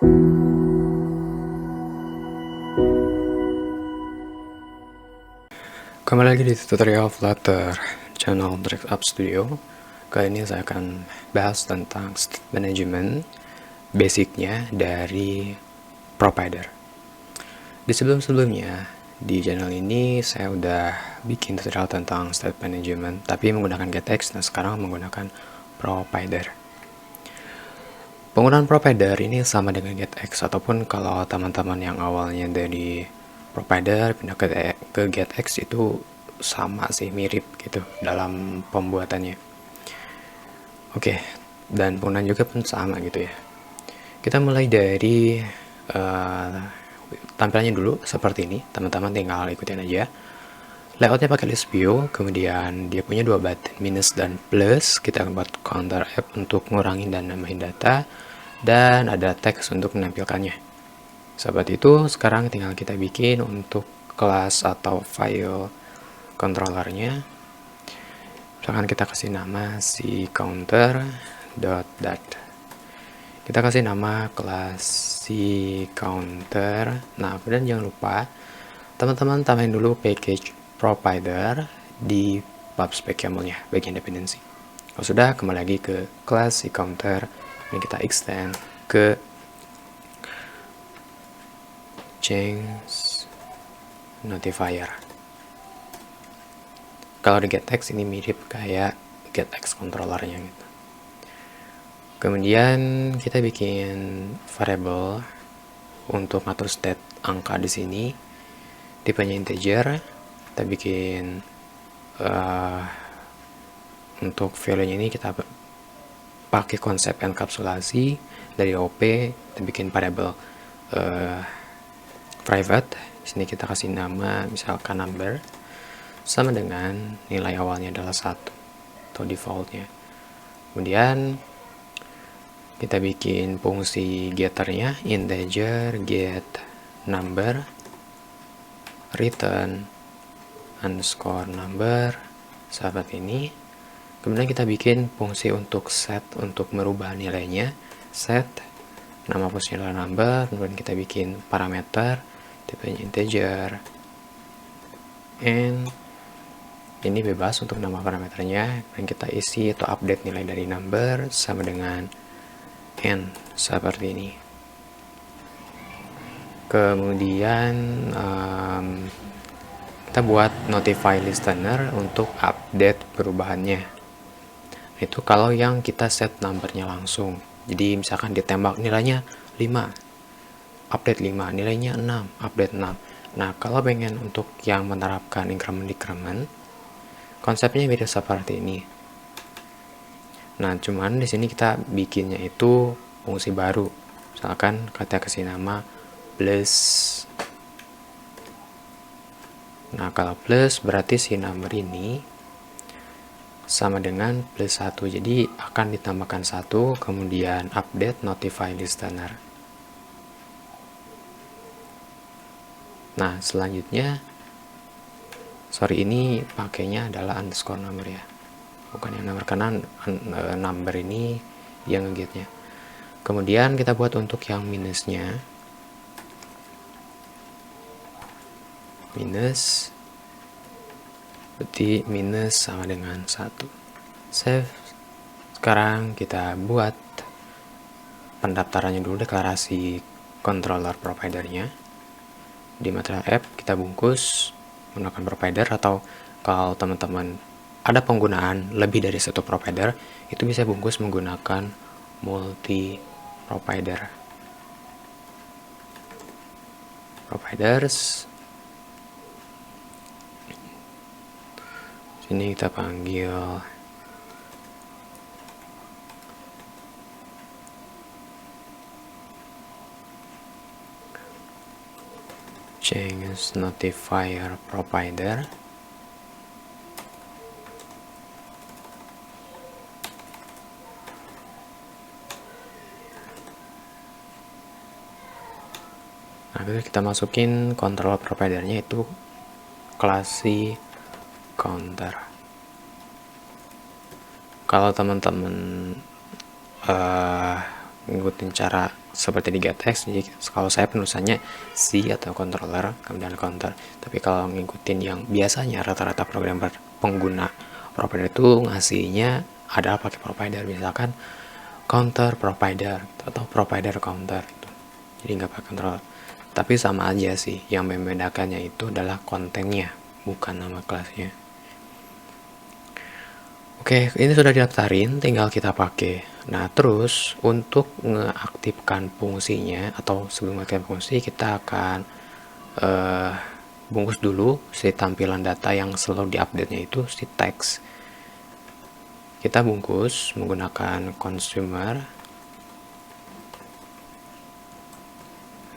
Kembali lagi di tutorial Flutter channel DirectApp Studio. Kali ini saya akan bahas tentang state management basicnya dari provider. Di sebelum-sebelumnya di channel ini saya udah bikin tutorial tentang state management tapi menggunakan GetX. Nah sekarang menggunakan provider. Penggunaan provider ini sama dengan GetX, ataupun kalau teman-teman yang awalnya dari provider pindah ke GetX itu sama sih, mirip gitu dalam pembuatannya. Oke, dan penggunaan juga pun sama gitu ya. Kita mulai dari tampilannya dulu seperti ini, teman-teman tinggal ikutin aja. Layoutnya pakai list view, kemudian dia punya dua button, minus dan plus. Kita buat counter F untuk ngurangin dan nambahin data, dan ada teks untuk menampilkannya. Seperti itu. Sekarang tinggal kita bikin untuk kelas atau file controllernya. Misalkan kita kasih nama si counter.dat. Kita kasih nama kelas si counter. Nah, kemudian jangan lupa teman-teman tambahin dulu package provider di pubspec YAML-nya, bagian dependency. Kalau sudah, kembali lagi ke kelas si counter, dan kita extend ke change notifier. Kalau di GetX ini mirip kayak GetX controllernya gitu. Kemudian kita bikin variable untuk ngatur state angka di sini, tipenya integer. Kita bikin untuk value-nya ini kita pakai konsep enkapsulasi dari OP. Kita bikin variable private. Di sini kita kasih nama misalkan number, sama dengan nilai awalnya adalah 1 atau defaultnya. Kemudian kita bikin fungsi getternya, integer get number return underscore number, seperti ini. Kemudian kita bikin fungsi untuk set, untuk merubah nilainya, set nama positional number. Kemudian kita bikin parameter tipenya integer, and ini bebas untuk nama parameternya, dan kita isi atau update nilai dari number sama dengan n, seperti ini. Kemudian kita buat notify listener untuk update perubahannya. Itu kalau yang kita set numbernya langsung. Jadi misalkan ditembak nilainya 5, update 5, nilainya 6, update 6. Nah, kalau pengen untuk yang menerapkan increment-decrement, konsepnya mirip seperti ini. Nah, cuman di sini kita bikinnya itu fungsi baru. Misalkan kita kasih nama plus. Nah, kalau plus berarti si number ini sama dengan plus 1. Jadi akan ditambahkan 1, kemudian update notify listener. Nah, selanjutnya ini pakainya adalah underscore number ya, bukan yang number, karena number ini yang ngegetnya. Kemudian kita buat untuk yang minusnya, minus berarti minus sama dengan 1. Save. Sekarang kita buat pendaftarannya dulu, deklarasi controller providernya. Di material app kita bungkus menggunakan provider, atau kalau teman-teman ada penggunaan lebih dari satu provider, itu bisa bungkus menggunakan multi provider. Providers. Sini kita panggil change notifier provider. Nah, kita masukin control providernya itu kelas si counter. Kalau teman-teman ngikutin cara seperti di getX. Jadi kalau saya penulisannya C atau controller kemudian counter, tapi kalau ngikutin yang biasanya rata-rata programmer pengguna provider itu ngasihnya adalah pakai provider, misalkan counter provider atau provider counter gitu. Jadi nggak pakai controller, tapi sama aja sih, yang membedakannya itu adalah kontennya bukan nama kelasnya. Oke, ini sudah didaftarin, tinggal kita pakai. Nah, terus untuk ngeaktifkan fungsinya atau sebelum mengaktifkan fungsi, kita akan bungkus dulu si tampilan data yang selalu diupdate-nya itu si teks. Kita bungkus menggunakan consumer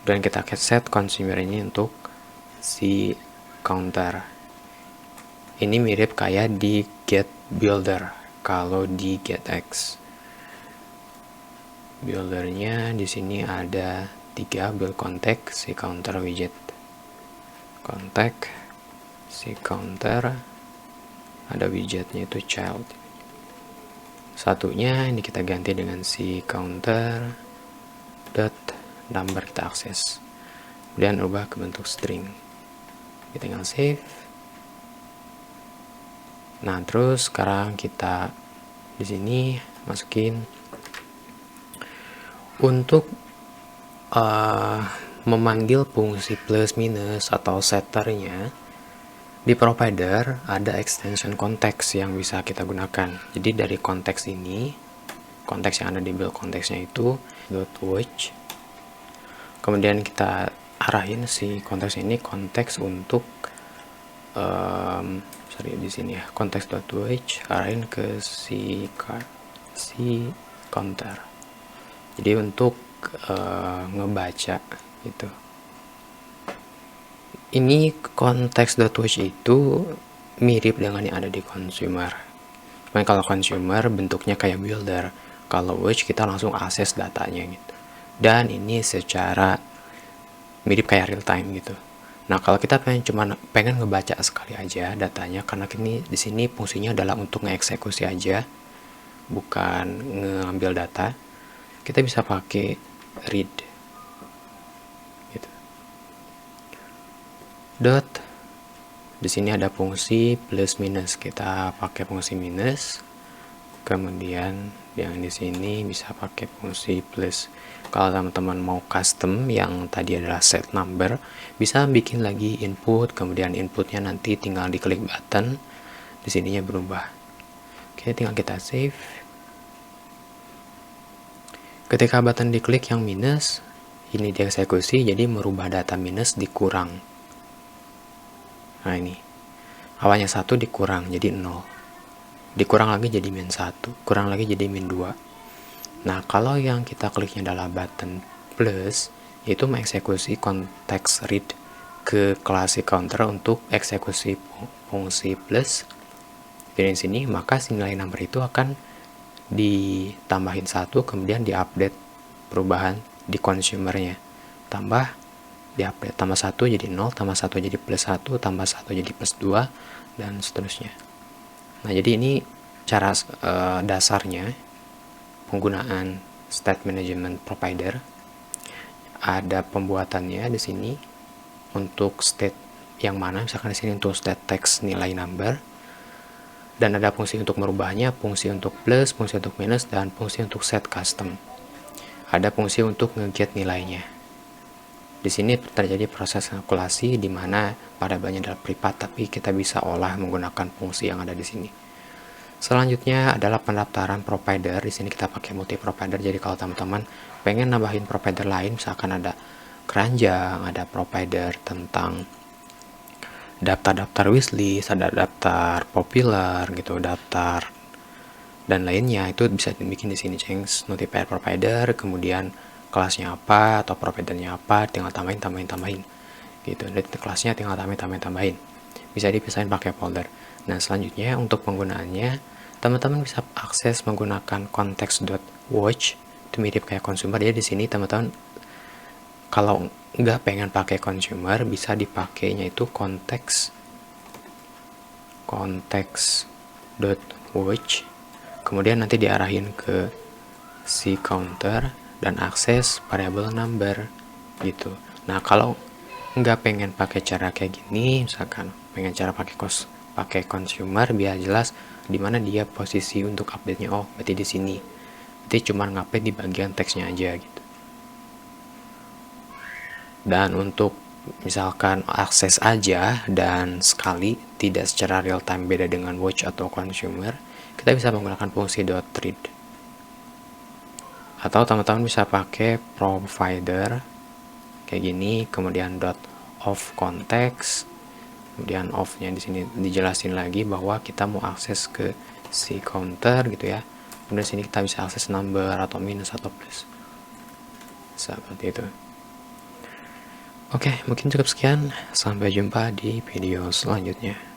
dan kita set consumer ini untuk si counter. Ini mirip kayak di get builder kalau di getX. Buildernya di sini ada 3 build contact si counter widget. Contact si counter ada widgetnya itu child. Satunya ini kita ganti dengan si counter dot number, kita akses. Kemudian ubah ke bentuk string. Kita tinggal save. Nah, terus sekarang kita di sini masukin untuk memanggil fungsi plus minus atau setternya. Di provider ada extension konteks yang bisa kita gunakan. Jadi dari konteks ini, konteks yang ada di build konteksnya itu .watch. Kemudian kita arahin si konteks ini konteks untuk di sini ya, konteks.watch arahin ke si counter. Jadi untuk ngebaca gitu. Ini konteks.watch itu mirip dengan yang ada di consumer. Cuman kalau consumer bentuknya kayak builder, kalau watch kita langsung akses datanya gitu. Dan ini secara mirip kayak real time gitu. Nah, kalau kita pengen ngebaca sekali aja datanya, karena ini di sini fungsinya adalah untuk ngeeksekusi aja, bukan ngambil data, kita bisa pakai read gitu. Dot di sini ada fungsi plus minus, kita pakai fungsi minus. Kemudian yang di sini bisa pakai fungsi plus. Kalau teman-teman mau custom yang tadi adalah set number, bisa bikin lagi input, kemudian inputnya nanti tinggal diklik button, di sininya berubah. Oke, tinggal kita save. Ketika button diklik yang minus, ini dieksekusi, jadi merubah data minus dikurang. Nah, ini awalnya 1 dikurang jadi 0, dikurang lagi jadi min 1, kurang lagi jadi min 2. Nah, kalau yang kita kliknya adalah button plus, itu mengeksekusi konteks read ke kelas counter untuk eksekusi fungsi plus. Jadi di sini maka nilai number itu akan ditambahin 1, kemudian diupdate perubahan di consumernya, tambah diupdate, tambah 1 jadi 0, tambah 1 jadi plus 1, tambah 1 jadi plus 2, dan seterusnya. Nah, jadi ini cara dasarnya penggunaan state management provider. Ada pembuatannya di sini untuk state yang mana, misalkan di sini untuk state text nilai number, dan ada fungsi untuk merubahnya, fungsi untuk plus, fungsi untuk minus, dan fungsi untuk set custom. Ada fungsi untuk nge-get nilainya. Di sini terjadi proses kalkulasi di mana variabelnya adalah privat, tapi kita bisa olah menggunakan fungsi yang ada di sini. Selanjutnya adalah pendaftaran provider. Di sini kita pakai multi provider. Jadi kalau teman-teman pengen nambahin provider lain, misalkan ada keranjang, ada provider tentang daftar-daftar wishlist, ada daftar popular gitu, daftar dan lainnya, itu bisa dibikin di sini, change notifier provider, kemudian kelasnya apa atau providernya apa, tinggal tambahin gitu. Dan kelasnya tinggal tambahin. Bisa dipisahin pakai folder. Nah, selanjutnya untuk penggunaannya, teman-teman bisa akses menggunakan context.watch, itu mirip kayak consumer. Ya, di sini teman-teman kalau nggak pengen pakai consumer, bisa dipakainya itu context.watch, kemudian nanti diarahin ke si counter dan akses variable number gitu. Nah, kalau nggak pengen pakai cara kayak gini, misalkan pengen cara pakai consumer biar jelas di mana dia posisi untuk update-nya. Oh, berarti di sini. Berarti cuma ngupdate di bagian teksnya aja gitu. Dan untuk misalkan akses aja dan sekali tidak secara real time beda dengan watch atau consumer, kita bisa menggunakan fungsi .read. Atau teman-teman bisa pakai provider kayak gini, kemudian .of context, kemudian off-nya di sini dijelasin lagi bahwa kita mau akses ke si counter gitu ya. Kemudian sini kita bisa akses number atau minus atau plus. Seperti itu. Oke, mungkin cukup sekian. Sampai jumpa di video selanjutnya.